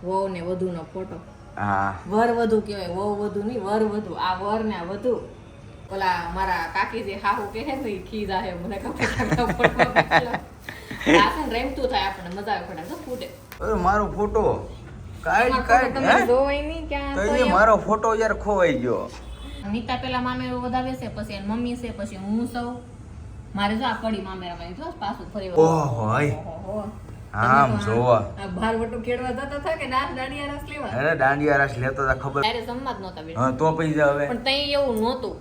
વહુ ને વધુ નો ફોટો. હા વર વધુ કહેવાય, વહુ વધુ નહીં, વર વધુ. આ વર ને આ વધુ. ઓલા મારા કાકી જે હાહુ કહે છે ને ખીજા હે મને આસન રેમતું થાય આપણને મજા આવે ફટાક ફૂટે. અરે મારો ફોટો કાઈ તમે જોવાય નહીં ક્યાં તો તો એ મારો ફોટો યાર ખોવાઈ ગયો. નીતા પેલા મામેરો વધાવે છે, પછી એની મમ્મી છે, પછી હું સૌ. મારે જો આ પડી મામેરામાં જો પાછું ફરી ઓહો હાય આમ જોવા આ ભાર વટો ખેડવા જતા હતા કે દાંડિયા રસ લેવા. અરે દાંડિયા રસ લેતો તા ખબર. ત્યારે જમવા જ નહોતા બેઠા. હા તો પૈસા હવે પણ તઈ એવું નહોતું.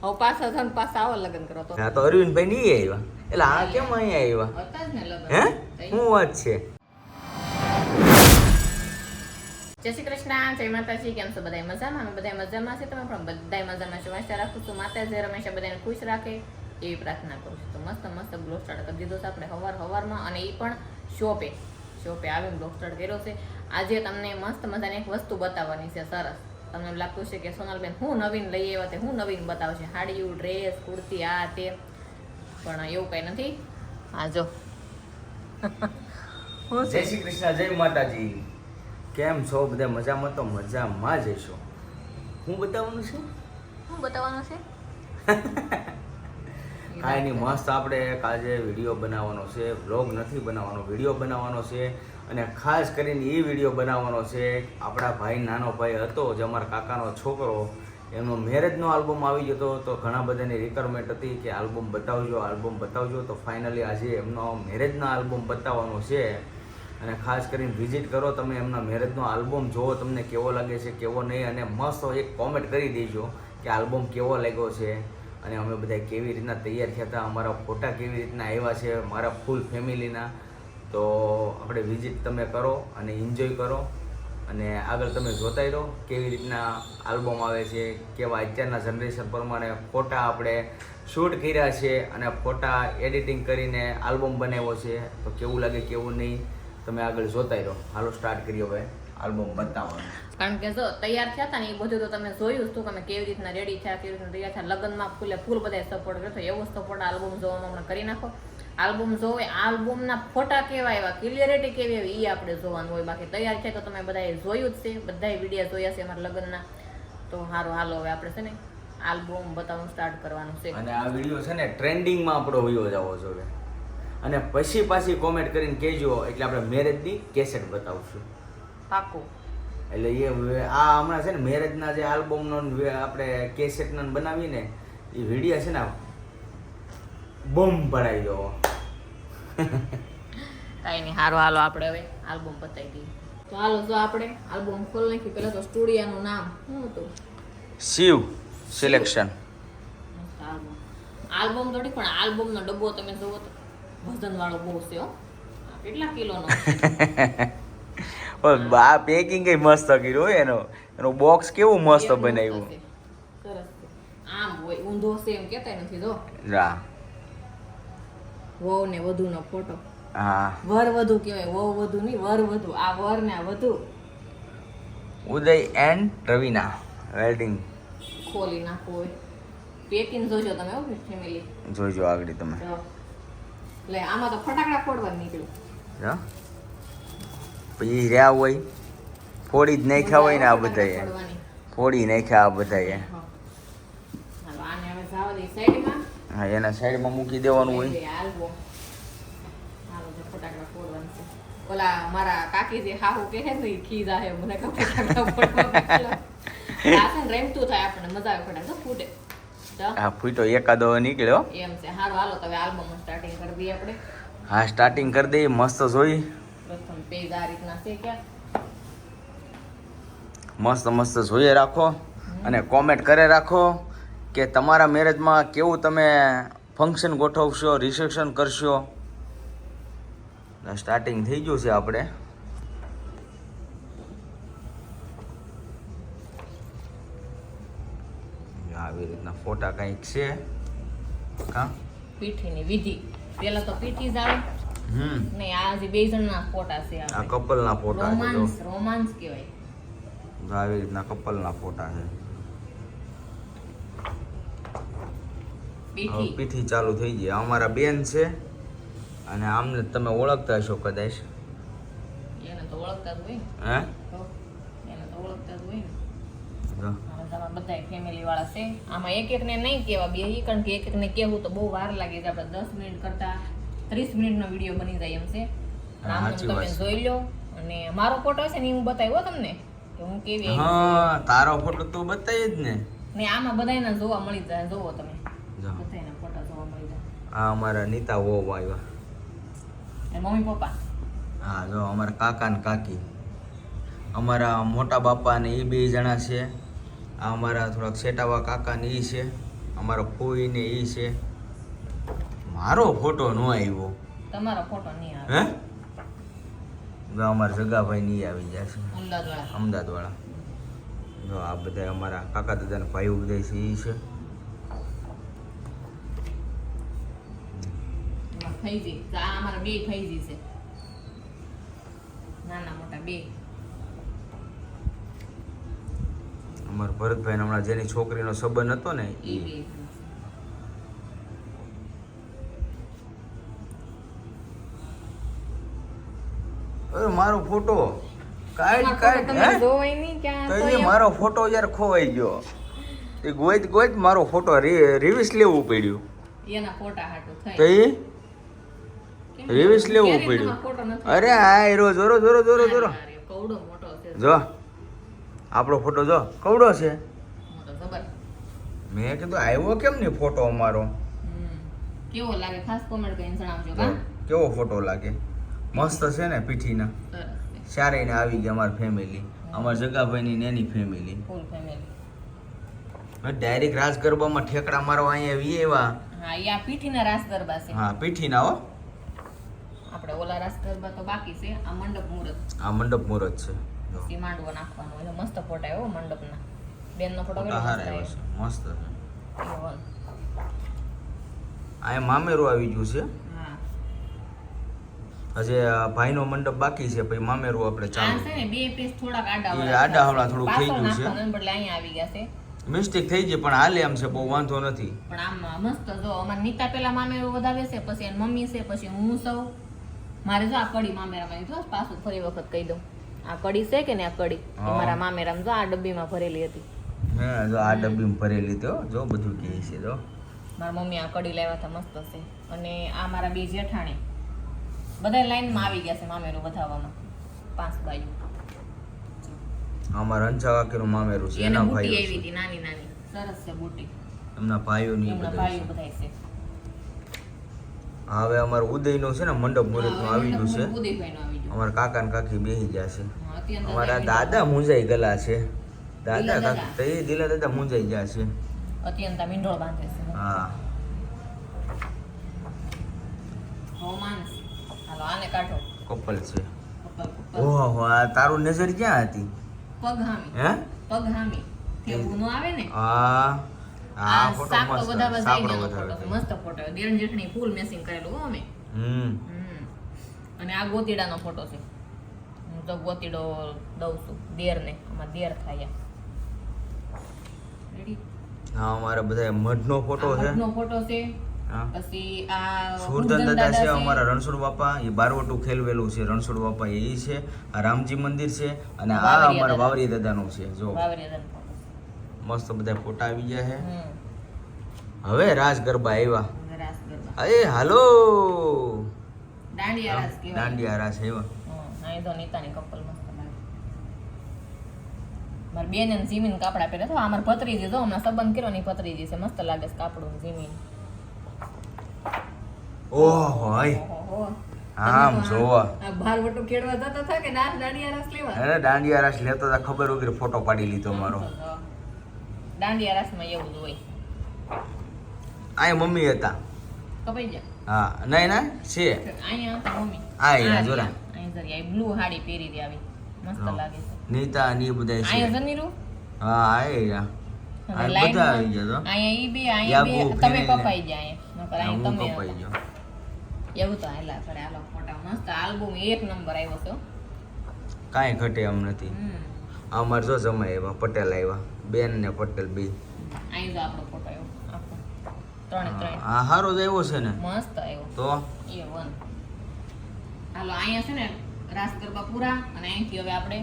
હવે પાછા થન પાછા આવા લગ્ન કરો તો. હા તો અરવિંદભાઈ નહીં આવ્યા. એટલે આ કેમ અહીંયા આવ્યા? હતા જ ને લગ્ન. હે શું વાત છે? જય શ્રી કૃષ્ણ, જય માતાજી. કેમ છો બધા મજામાં? અમે બધા મજામાં છે. તમે પણ બધા મજામાં છો. આશા રાખું છું માતાજી હંમેશા બધાને ખુશ રાખે એવી પ્રાર્થના કરું છું. તો મસ્ત મસ્ત બ્લોગ સ્ટાર્ટ કરી દીધો છે આપણે સવારમાં, અને એ પણ શોપે આવીને બ્લોગ સ્ટાર્ટ કર્યો છે. આજે તમને મસ્ત મજાની એક વસ્તુ બતાવવાની છે. સરસ. તમને એમ લાગતું છે કે સોનલબેન હું નવીન લઈ આવ્યા તે હું નવીન બતાવશે, સાડીયું, ડ્રેસ, કુર્તી, આ તે. પણ એવું કઈ નથી. હા જો જય શ્રી કૃષ્ણ, જય માતાજી. કેમ છો બધા? મજામાં? તો મજામાં જ હશો. શું બતાવવાનું છે? શું બતાવવાનું છે? કાંઈ નહીં, મસ્ત આપણે આજે વિડીયો બનાવવાનો છે. વ્લોગ નથી બનાવવાનો, વિડીયો બનાવવાનો છે. અને ખાસ કરીને એ વિડીયો બનાવવાનો છે. આપણા ભાઈ, નાનો ભાઈ હતો જે અમારા કાકાનો છોકરો, એનો મેરેજનો આલ્બમ આવી ગયો હતો. તો ઘણા બધાની રિક્વાયરમેન્ટ હતી કે આલ્બમ બતાવજો. તો ફાઇનલી આજે એમનો મેરેજનો આલ્બમ બતાવવાનો છે. અને ખાસ કરીને વિઝિટ કરો તમે એમના મેરેજનો આલ્બમ જુઓ, તમને કેવો લાગે છે કેવો નહીં. અને મસ્ત એક કોમેન્ટ કરી દેજો કે આલ્બમ કેવો લાગ્યો છે. અને અમે બધા કેવી રીતના તૈયાર થયા હતા, અમારા ફોટા કેવી રીતના આવ્યા છે મારા ફૂલ ફેમિલીના. તો આપણે વિઝિટ તમે કરો અને એન્જોય કરો. અને આગળ તમે જોતા રહો કેવી રીતના આલ્બમ આવે છે, કેવા અત્યારના જનરેશન પ્રમાણે ફોટા આપણે શૂટ કર્યા છે અને ફોટા એડિટિંગ કરીને આલ્બમ બનાવ્યો છે. તો કેવું લાગે કેવું નહીં તમે આગળ જોતા રહો. હાલો સ્ટાર્ટ કરીએ હવે આલ્બમ બતાવવાનું. કારણ કે જો તૈયાર થયા હતા ને એ બધું તો તમે જોયું જ તું, તમે કેવી રીતના રેડી થયા, કેવી રીતના તૈયાર થયા. લગ્નમાં ફૂલ બધા સપોર્ટ કર્યો. એવો સપોર્ટ આલ્બમ જોવામાં હમણાં કરી નાખો. આલ્બમ જોવે, આલ્બમના ફોટા કેવા એવા, ક્લિયરિટી કેવી એવી એ આપણે જોવાનું હોય. બાકી તૈયાર થયા તો તમે બધાએ જોયું જ છે, બધાએ વિડીયો જોયા છે અમારા લગ્નના. તો સારું, હાલો હવે આપણે છે ને આલ્બમ બતાવવાનું સ્ટાર્ટ કરવાનું છે. અને આ વિડીયો છે ને ટ્રેન્ડિંગમાં આપણો વિડીયો જવો જોઈએ. અને પછી પાછી કોમેન્ટ કરીને કહેજો, એટલે આપણે મેરેજની કેસેટ બતાવશું. પાકું. એટલે એ આ હમણાં છે ને મેરેજના જે આલ્બમનો આપણે કેસેટનો બનાવીને એ વિડીયો છે ને બોમ્બ ભરાઈ ગયો. કાંઈ નહીં, સારું હાલો આપણે હવે આલ્બમ બતાવી દઈએ. તો હાલો જો આપણે આલ્બમ ખોલી નાખી. પહેલાં તો સ્ટુડિયોનું નામ શું હતું? શિવ સિલેક્શન. આલ્બમ થોડી, પણ આલ્બમનો ડબ્બો તમે જોવો તો વજન વાળો બહુ છે હો. કેટલા કિલોનો? આ પેકિંગ કઈ મસ્ત કર્યું હોય. એનો બોક્સ કેવું મસ્ત બનાવ્યું. સરસ. આમ હોય ઊંધો છે એમ કહેતા નથી. જો રા વહુ ને વધુ નો ફોટો. હા વર વધુ કહેવાય, વહુ વધુ નહીં, વર વધુ. આ વર ને આ વધુ. ઉદય એન્ડ રવીના વેડિંગ. ખોલી નાખવું હોય. પેકિંગ જોજો તમે હો ફેમિલી. જોઈજો આગળ તમે. એટલે આમાં તો ફટાકડા ફોડવા નીકળ્યું. પછી રહ્યા હોય ફોડી જ નાખ્યા હોય ને આ બધાએ. ફોડી નાખ્યા આ બધાએ. આને હવે જાવ દે સાઈડમાં. હા એના સાઈડમાં મૂકી દેવાનું હોય. ફટાકડા ફોડવાનું છે. ઓલા મારા કાકી જે હાહુ કહે છે ને ખીજા હે મને ફટાકડા ફોડવા. આસન રેમતું થાય આપણને મજા આવે ફટાકડા ફૂટે. હા ફૂટો એકાદો નીકળ્યો એમ છે. હારું હાલો તો હવે આલ્બમ સ્ટાર્ટિંગ કરી દઈએ આપણે. હા સ્ટાર્ટિંગ કરી દઈએ. મસ્ત જોઈ. પ્રથમ પેજ આ રીતના છે ક્યાં મસ્ત જોઈએ રાખો. અને કોમેન્ટ કરે રાખો કે તમારા મેરેજમાં કેવું તમે ફંક્શન ગોઠવશો, રિસેપ્શન કરશો. સ્ટાર્ટિંગ થઈ ગયું છે આપણે. આવી રીતના ફોટા કંઈક છે. હા પીઠીની વિધિ. પેલા તો પીઠી જ આવે. નહીં, આ જે બે જણના ફોટા છે. આ કપલના ફોટા છે. રોમાન્સ કહેવાય. આવી રીતના કપલના ફોટા છે. પીઠી ચાલુ થઈ ગઈ. અમારા બેન છે અને આમને તમે ઓળખતા હશો કદાચ. એને તો ઓળખતા જ હોય ને. હે તો એને તો ઓળખતા જ હોય ને. જો હવે તમારા બધાય ફેમિલી વાળા છે. આમાં એક એકને નહીં કહેવા બે કારણ કે એક એકને કહેવું તો બહુ વાર લાગે છે. આપણે 10 મિનિટ કરતા 30 મિનિટનો વિડીયો બની જાય એમ છે. હા, આમ સાચી તમે વાત છે. જોઈ લો અને મારો ફોટો છે ને એ હું બતાવ્યો તમને કે હું કેવી હા તારો ફોટો તું બતાવી જ ને. ને આમાં બધાયના જોવા મળી જાય. જોવો તમે જો બધાયના ફોટા જોવા મળી જાય. આ અમારા નીતા વહુ આવ્યા. અને મમ્મી પપ્પા હા જો અમારા કાકા ને કાકી, અમારા મોટા બાપા ને એ 2 જણા છે. આ અમારા થોડાક સેટાવા કાકા ને એ છે, અમારો ફોઈ ને એ છે. મારો ફોટો ન આવ્યો. તમારો ફોટો નહીં આવે. હે જો અમારા જગાભાઈ ની આવી ગયા છે અમદાવાદવાળા. અમદાવાદવાળા. જો આ બધા અમારા કાકા દાદાના ભાઈઓ બધા છે એ છે. એમાં ફૈજી તો આ અમારા બે ફૈજી છે. નાના મોટા બે. અમારા ભરતભાઈ ને હમણાં જેની છોકરીનો સંબંધ હતો ને એ એ બે. અરે મારો ફોટો કાઢ તમારો ફોટો કાઢ તમે હે જોવાય નહીં ક્યાં તો તો એ એમ. મારો ફોટો યાર ખોવાઈ ગયો. એ ગોઈત ગોઈત મારો ફોટો રિવીસ લેવું પડ્યું. એના ફોટા હાટુ થઈ. તો એ કેમ? રિવીસ લેવું ક્યારેય પડ્યું. તમારો ફોટો નથી. અરે આ રો જોરો જોરો જોરો જોરો અરે, કવડો મોટો છે. જો આપણો ફોટો જો કવડો છે. મોટો જબર. મેં કીધું આવ્યો કેમ નહીં ફોટો અમારો. કેવો લાગે ખાસ કોમેન્ટ કરીને જણાવજો જો, હા. કેવો ફોટો લાગે. મસ્ત છે ને પીઠીના. સરસ છે. ચારેયને આવી ગયા અમારી ફેમિલી. અમારા જગાભાઈની ને એની ફેમિલી. Full family. ડાયરેક્ટ રાસ ગરબામાં ઠેકડા મારવા અહીંયા આવી એવા. હા ઈ આ પીઠીના રાસ ગરબા છે. હા પીઠીના હો. આપણે ઓલા રાસ ગરબા તો બાકી છે. આ મંડપ મુહૂર્ત આ મંડપ મુહૂર્ત છે. જો, પછી માંડવો નાખવાનો એટલે મસ્ત ફોટા આવ્યો મંડપના. બેનનો ફોટો ફોટા કેટલો હારા મસ્ત આવ્યા છે. મસ્ત છે. આવ્યો. અહીંયા મામેરું આવી ગયું છે. હા હજી આ ભાઈનો મંડપ બાકી છે, પછી મામેરું આપણે આ ચાલુ. છે ને બે પીસ થોડાક આડા એ આડા હવળા થોડુંક થઈ ગયું છે. નાખવાનું બદલે અહીંયા આવી ગયા છે. મિસ્ટેક થઈ ગઈ પણ હાલે એમ છે, બહુ વાંધો નથી. પણ આમ મસ્ત જો અમારે નીતા પેલા મામેરું વધાવે છે, પછી એની મમ્મી છે, પછી હું સૌ મારે જો આ કડી મામેરામાં જો પાછું ફરી વખત કહી દઉં. આ કડી છે કે ને આ કડી એ હા. મારા મામેરામાં જો આ ડબ્બીમાં ભરેલી હતી. હે જો આ ડબ્બીમાં ભરેલી તો જો બધું કહે છે. જો મારા મમ્મી આ કડી લાવ્યા હતા મસ્ત છે. અને આ મારા બે જેઠાણી બધા લાઈનમાં આવી ગયા છે મામેરું વધાવવામાં. 5 બાજુ અમારા અંછા કાકીનું મામેરું છે, એને એના બુટી ભાઈઓ આવી છે, હતી નાની નાની સરસ છે બુટી. એમના ભાઈઓની એમના બધા ભાઈઓ છે. બધાય છે. હવે અમારું ઉદયનું છે ને મંડપ મુહૂર્તનું આવી ગયું છે. ઉદયભાઈનું આવી ગયું. અમારા કાકા ને કાકી બેસી ગયા છે. હા, અત્યારે તો અમારા દાદા દાદા મૂંઝાઈ ગયેલા છે. દાદા દિલા કાકી તો એ દિલા દાદા મૂંઝાઈ ગયા છે. અત્યંતા મીંઢોળ બાંધે છે. હા રોમાન્સ. હાલો આને કાઢો. કપલ છે. Couple couple. ઓહો આ તારું નજર ક્યાં હતી? પગ હામી. હે પગ હામી. કેવું નો આવે ને. આ આ ફોટો સાકડો મસ્ત બધા છે. બધાય સાંકડો ગયેલો વધારે ફોટો. છે. મસ્ત ફોટો દેણ જેઠણી ફૂલ મેસિંગ કરેલું હો અમે. હમ અને આ ગોતીડાનો ફોટો છે. હું તો ગોતીડો દઉં છું દેરને. આમાં દેર થાય. રેડી. હા અમારા બધા મઢનો ફોટો છે. નો ફોટો છે. હા પછી આ સુરધન દાદા છે, અમારા રણછોડ બાપા એ બારવટું ખેલવેલું છે. રણછોડ બાપા એ છે. આ રામજી મંદિર છે અને આ વાવરિયા અમારા દાદા. વાવરી દાદાનું છે. જો વાવરિયાદાનો ફોટો છે. મસ્ત બધા ફોટા આવી ગયા છે. હમ. હવે રાસ ગરબા આવ્યા. હવે રાસ ગરબા. અરે હાલો દાંડિયા રાસ કહેવાય. દાંડિયા રાસ આવ્યા. અહીં તો નીતાની કપલ મસ્ત લાગે. મારી બેન અને જીમીન કાપડા પહેરે તો અમાર ભત્રીજી જો હમણાં સંબંધ કર્યો ની ભત્રીજી છે મસ્ત લાગે છે કાપડું જીમીન. ઓહો હઈ ઓહો. આમ તમે તો જોવા. આ ભારવટું ખેડવા જતા હતા કે દાંડિયા રાસ લેવા? અરે દાંડિયા રાસ લેતો હતા, ખબર વગર ફોટો પાડી લીધો મારો. દાંડિયા રાસમાં એવું જ હોય. આ મમ્મી હતા. કપાઈ જા. હા નહીં ના છે. અહીંયા હતા મમ્મી. આ અહીંયા જોરા. અહીંયા જરી બ્લુ સાડી પહેરી હતી આવી મસ્ત હા. લાગે છે. નીતા ને એ બધા છે. અહીંયા જમીરું હા આયા આ બધા આવી ગયા તો. અહીંયા ઈ બે અહીંયા બે યાબુ તમે ફેરીને. કપાઈ જાય નકર હા, અહીંયા હું તમે કપાઈ હતા. ગયો. એવું તો હાલા કરે હાલો ફોટા મસ્ત આલ્બમ એક નંબર આવ્યો છે હો. કાંઈ ઘટે એમ નથી. અમારે જો જમાઈ આવ્યા, પટેલ આવ્યા, બેન ને પટેલ બે. અહીં જો આપણો ફોટો આવ્યો આખો. ત્રણે ત્રણ આ હારો જ આવ્યો છે ને મસ્ત આવ્યો તો. એ વન. હાલો અહીંયા છે ને રાસ ગરબા પૂરા અને અહીંથી હવે આપણે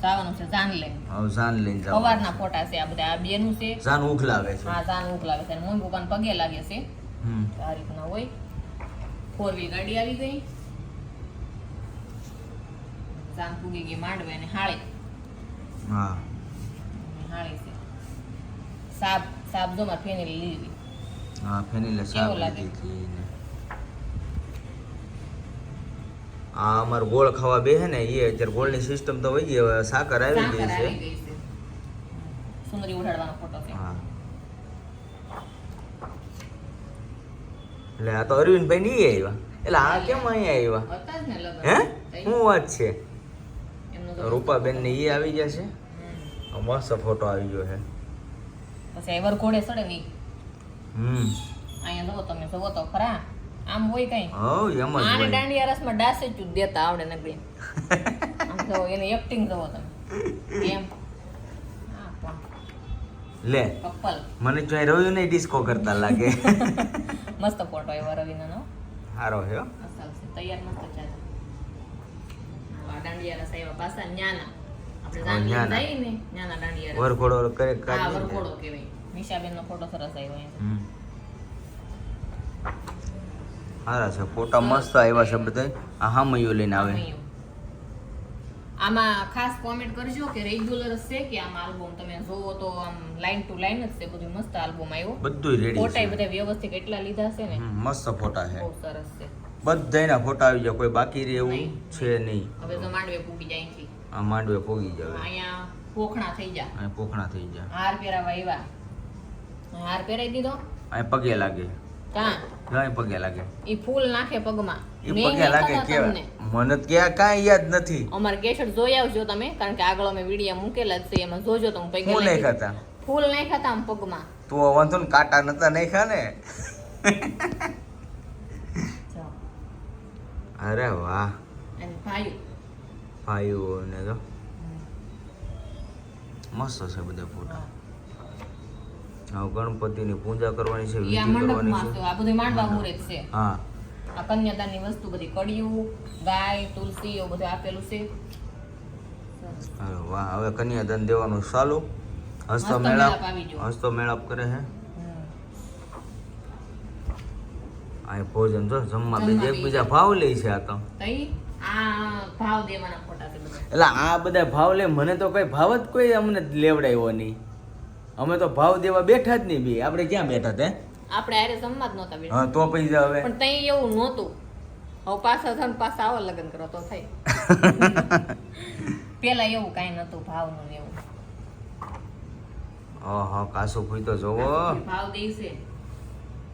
જવાનું છે જાન લઈને. હવે જાન લઈને જાવ. સવારના ફોટા છે આ બધા. આ બેનું છે. જાન ઉખલાવે છે. હા, જાન ઉકલાવે છે. અને મમ્મી પપ્પાને પગે લાગે છે. હમ. આ રીતના હોય. 4 ગાડી આવી ગઈ. જાન પૂગી ગઈ માંડવે અને હાળી. હા. હાળી છે. સાપ જો મારે ફેની લીધી. હા, ફેનીલે કેવો સાબ લાગે? લીધી ને આ અમાર ગોળ ખાવા બેહે ને એ અત્યારે ગોળની સિસ્ટમ તો વહી ગઈ, હવે સાકર આવી ગઈ સાકર છે. આવી ગઈ છે. સુંદરી ઉડાડવાનો ફોટો છે. હા. એટલે આ તો અરવિંદભાઈ ની આવ્યા. એટલે આ કેમ અહીંયા આવ્યા? હતા જ ને લગન. હે તઈ શું વાત છે? એમનું તો રૂપાબેન ને ઈ આવી ગયા છે. હમ. મસ્ત ફોટો આવી ગયો છે. પછી એવર ઘોડે ચડે ને ઈ. હમ. અહીંયા જુઓ તમે જુઓ તો ખરા આમ હોય કઈ હવ એમ જ આને હોય. દાંડિયા રસમાં ડાસે જ દેતા આવડે ને બેન. આમ તો એને એક્ટિંગ જુઓ તમે કેમ. હા પણ લે કપલ મને જો રવિ ને ડિસ્કો કરતા લાગે. મસ્ત ફોટો એવો રવિનાનો. સારો છે હો. અસલ છે તૈયાર મસ્ત ચાલે. આ દાંડિયા રસ આવ્યા પાછા ન્યાના આપણે હા, દાંડિયા ન્યાના. જઈએ ને ન્યાના દાંડિયા રસ. વરઘોડો કરે હા કાઢી દે. વરઘોડો કહેવાય. નિશાબેન નો ફોટો સરસ આવ્યો અહીંયા. હમ. સારા છે ફોટા મસ્ત આવ્યા છે બધા. આ હામૈયું લઈને આવે. આમાં ખાસ કોમેન્ટ કરજો કે રેગ્યુલર છે કે આમ આલ્બમ તમે જોવો તો આમ લાઈન ટુ લાઈન જ છે. બધું મસ્ત આલ્બમ આવ્યો. બધું રેડી ફોટા છે. બધા વ્યવસ્થિત એટલા લીધા છે ને મસ્ત ફોટા છે. બહુ સરસ છે. બધાયના ફોટા આવી જાય, કોઈ બાકી રહે એવું નહીં. છે નહીં. હવે તો માંડવે પૂગી જાય અહીંથી. આ માંડવે પોગી જાય. અહીંયા પોખણા થઈ જા. અહીં પોખણા થઈ જાય. હાર પહેરાવા આવ્યા. હાર પહેરાઈ દીધો. અહીં પગે લાગે. કાં અહીં પગે લાગે. ઈ ફૂલ નાખે પગમાં. એ મેં પગે લાગે નહીં કેવા? તમને. મને તો ક્યાં કાંઈ યાદ નથી. અમારે કેસેટ જોઈ આવજો તમે કારણ કે આગળ અમે વિડીયો મૂકેલા જ છે એમાં જોજો તો હું પગે હું નહીં લાગી. ખાતા. ફૂલ નાખ્યા હતા આમ પગમાં. તું વાંધો ને કાંટા નતા નહીં ખા ને. જો. અરે વાહ. અને ભાઈ ભાઈઓ ને તો મસ્ત છે બધા ફોટા. હવે ગણપતિની પૂજા કરવાની છે, ઈ આ વિધિ કરવાની મંડપમાં છે. છે. આ બધું માંડવા મુહૂર્ત છે. હા. આ કન્યાદાનની વસ્તુ બધી કડિયું, ગાય, તુલસી એવું બધું આપેલું છે. અરે વાહ. હવે કન્યાદાન દેવાનું ચાલુ. હસ્તો મસ્ત મેળાપ મેળાપ આવી ગયો. હસ્તો મેળાપ કરે છે. હમ. આ ભોજન જો જમવા જમવા બીજા એકબીજા ભાવ લે છે આ તો. તઈ આ ભાવ દેવાના ફોટા છે બધા. એટલે આ બધા ભાવ લે, મને તો કઈ ભાવ જ કોઈ અમને લેવડાવ્યો નહીં. અમે તો ભાવ દેવા બેઠા જ નહીં. બી આપણે ક્યાં બેઠા તે? આપણે આરે જમવા જ નહોતા બેઠા. હા તો પૈસા હવે. પણ તઈ એવું નહોતું. હવે પાછા થઈને પાછા આવો લગ્ન કરો તો થઈ. પેલા એવું કાંઈ નહોતું ભાવનું ને એવું. હા કાસુ ભૂઈ તો જોવો. ભાવ દેશે.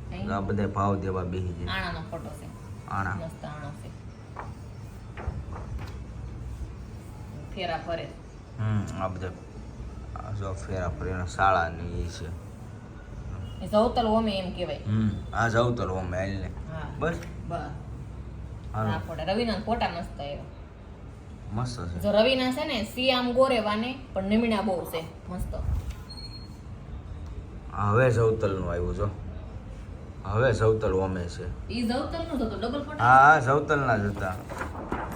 તઈ આ બધા ભાવ દેવા બેસી જાય. આણાનો ફોટો છે. આણા. મસ્ત આણો છે. ફેરા ફરે. આ બધા આ જો ફેરા ફરીને શાળાની ઈ છે. એ જવતલ ઓમે એમ કહેવાય. આ જવતલ ઓમે હાલને. હા. બસ બસ. હાલો. આ ફોટા રવિના ફોટા મસ્ત આવ્યો. મસ્ત છે. જો રવિના છે ને સી આમ ગોરેવાને પણ નિમણા બહુ છે મસ્ત. આ હવે જવતલ નું આવ્યું જો. હવે જવતલ ઓમે છે. ઈ જવતલ નો હતો ડબલ ફોટા. હા જવતલ ના જ હતા.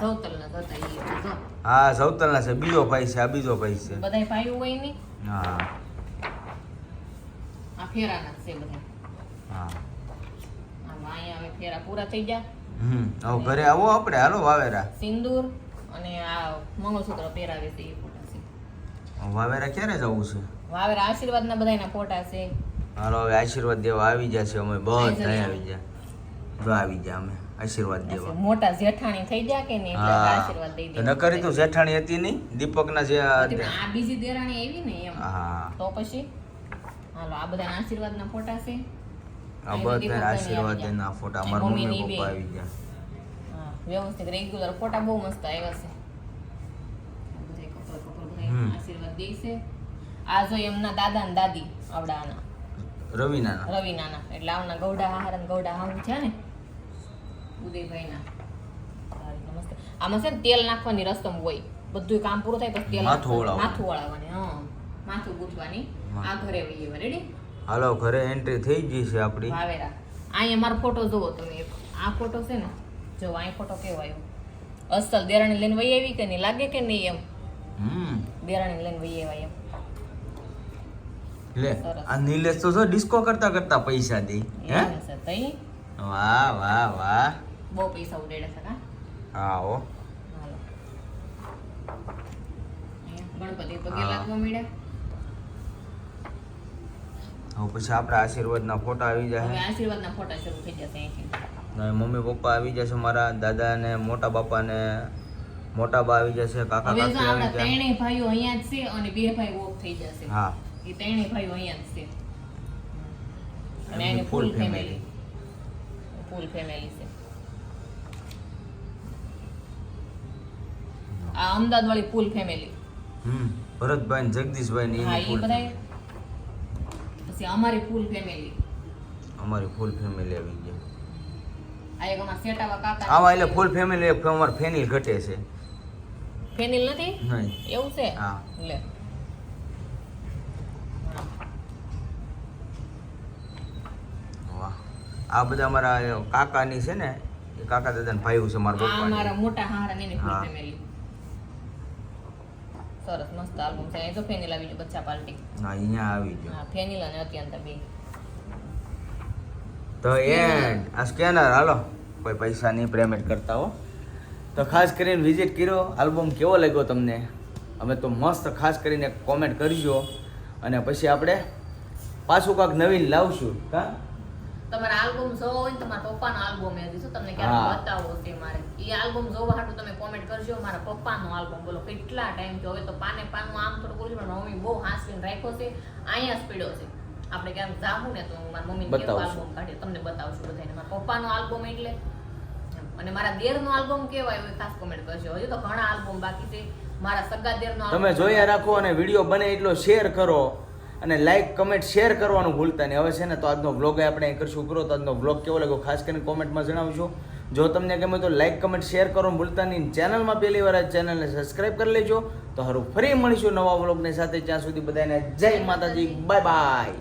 જવતલ ના હતા ઈ જો. હા જવતલ ના છે. બીજો ભાઈ છે. આ બીજો ભાઈ છે. બધાય ભાઈઓ હોય ની. હા આ ફેરાના જ છે બધા. હા. આમાં અહીંયા હવે ફેરા પૂરા થઈ ગયા. હવે ઘરે આવો આપણે. હાલો વાવેરા. સિંદૂર અને આ મંગળસૂત્ર પહેરાવે છે એ ફોટા છે. વાવેરા ક્યારે જવું છે? વાવેરા આશીર્વાદના બધાયના ફોટા છે. હાલો હવે આશીર્વાદ દેવા આવી ગયા છે. અમે બધા આવી ગયા. જો આવી ગયા અમે આશીર્વાદ દેવા. મોટા જેઠાણી થઈ ગયા કે નહીં એટલે હા આશીર્વાદ દઈ દે. નકરી તું જેઠાણી હતી નહીં દીપકના જે આ બીજી દેરાણી આવી ને એમ. હા તો પછી હાલો આ બધા આશીર્વાદના ફોટા છે. આ બધા આશીર્વાદ એના ફોટા અમારા મમ્મી મમ્મીની પપ્પા બે. આવી ગયા. હા વ્યવસ્થિત રેગ્યુલર ફોટા બહુ મસ્ત આવ્યા છે. આ બધાય couple બધાય આશીર્વાદ દે છે. આ જો એમના દાદા ને દાદી આવડાના રવિના રવિનાના એટલે આવના ગૌડા હાહર અને ગૌડા હાહુ છે ને ઉદયભાઈના. આ રીતના મસ્ત. આમાં છે ને તેલ નાખવાની રસમ હોય. બધું કામ પૂરું થાય પછી તેલ માથું નાખવાનું. ઓળાવવાનું. માથું ઓળાવવાની. હા માથું ગૂંથવાની. આ ઘરે વહીએ રેડી. હાલો ઘરે એન્ટ્રી થઈ ગઈ છે આપણી. વાવેરા અહીંયા મારો ફોટો જુઓ તમે એક. આ ફોટો છે ને જો અહીં ફોટો કેવો આવ્યો અસલ દેરાણી લઈને વહી આવી કે નહીં લાગે કે નહીં એમ હમ દેરાણી લઈને વહી આવ્યા એમ લે સરસ. આ નિલેશ તો જો ડિસ્કો કરતા કરતા પૈસા દે હે એમ છે તઈ વાહ વાહ વાહ બહુ પૈસા ઉડેડે છે કા હા હો હાલો ગણપતિ પગે હા. લાગવા મળ્યા હવે પછી આપણા આશીર્વાદના ફોટા આવી હવે જાય આશીર્વાદના ફોટા શરૂ થઈ જશે અહીંથી ને મમ્મી પપ્પા આવી જશે મારા દાદા ને મોટા બાપા ને મોટા બા આવી જશે કાકા હવે જો કાકી આપણા આવી જાય ત્રણેય ભાઈઓ અહીંયા જ છે અને બે ભાઈ ઓફ થઈ જશે હા એ ત્રણેય ભાઈઓ અહીંયા જ છે અને એમની એની ફૂલ full ફેમિલી ફૂલ ફેમિલી છે આ અમદાવાદ વાળી ફૂલ ફેમિલી ભરતભાઈ ને જગદીશભાઈ ને હા એની એ full બધા પછી અમારી ફૂલ ફેમિલી અમારી ફૂલ ફેમિલી આવી ગઈ આ એક અમારા સેટાવા કાકા આમાં એટલે ફૂલ ફેમિલી અમારે ફેનિલ ઘટે છે ફેનિલ નથી નહીં એવું છે હા. લે વાહ આ બધા અમારા કાકાની છે ને એ કાકા દાદા ભાઈઓ છે મારા આ પપ્પાની મારા મોટા હારા ને એની ફૂલ હા. ફેમિલી સરસ મસ્ત આલ્બમ છે અહીં તો ફેનિલ આવી ગયું બચ્ચા પાર્ટી હા અહીંયા આવી ગયો હા ફેનિલ અને અત્યંત બે તો એન્ડ આ સ્કેનર હાલો કોઈ પૈસા નહીં પેમેન્ટ કરતા હો તો ખાસ કરીને વિઝિટ કર્યો આલ્બમ કેવો લાગ્યો તમને અમે તો મસ્ત ખાસ કરીને કોમેન્ટ કરજો અને પછી આપણે પાછું કાંઈક નવીન લાવશું હા તમારા આલ્બમ જોવો હોય ને તમારા પપ્પાનો આલ્બમ એ શું તમને હા. ક્યારે બતાવવો છે મારે એ આલ્બમ જોવા હાટુ તમે કોમેન્ટ કરજો મારા પપ્પાનો આલ્બમ બોલો કેટલા ટાઈમ થયો હવે તો પાનું આમ થોડું બોલું પણ મમ્મી બહુ હાંસવીને રાખ્યો છે અહીંયા જ પીડ્યો છે આપણે ક્યાંક જાવું ને તો હું મારા મમ્મીને કેવો બતાવશું. આલ્બમ કાઢે તમને બતાવશું બધાને મારા પપ્પાનો આલ્બમ એટલે અને મારા દેરનો આલ્બમ કેવાય એ ખાસ કોમેન્ટ કરજો હજુ તો ઘણા આલ્બમ બાકી છે મારા સગા દેરનો તમે album જોયા રાખો અને વિડીયો બને એટલો શેર કરો અને લાઈક કમેન્ટ શેર કરવાનું ભૂલતા નહીં હવે છે ને તો આજનો વ્લોગ આપણે અહીં કરશું પૂરો તો આજનો વ્લોગ કેવો લાગ્યો ખાસ કરીને કોમેન્ટમાં જણાવજો જો તમને ગમે તો લાઈક કમેન્ટ શેર કરવાનું ભૂલતા નહીં ચેનલમાં પહેલી વાર આ ચેનલને સબસ્ક્રાઈબ કરી લેજો તો હારું ફરી મળીશું નવા વ્લોગની સાથે ત્યાં સુધી બધાને જય માતાજી બાય બાય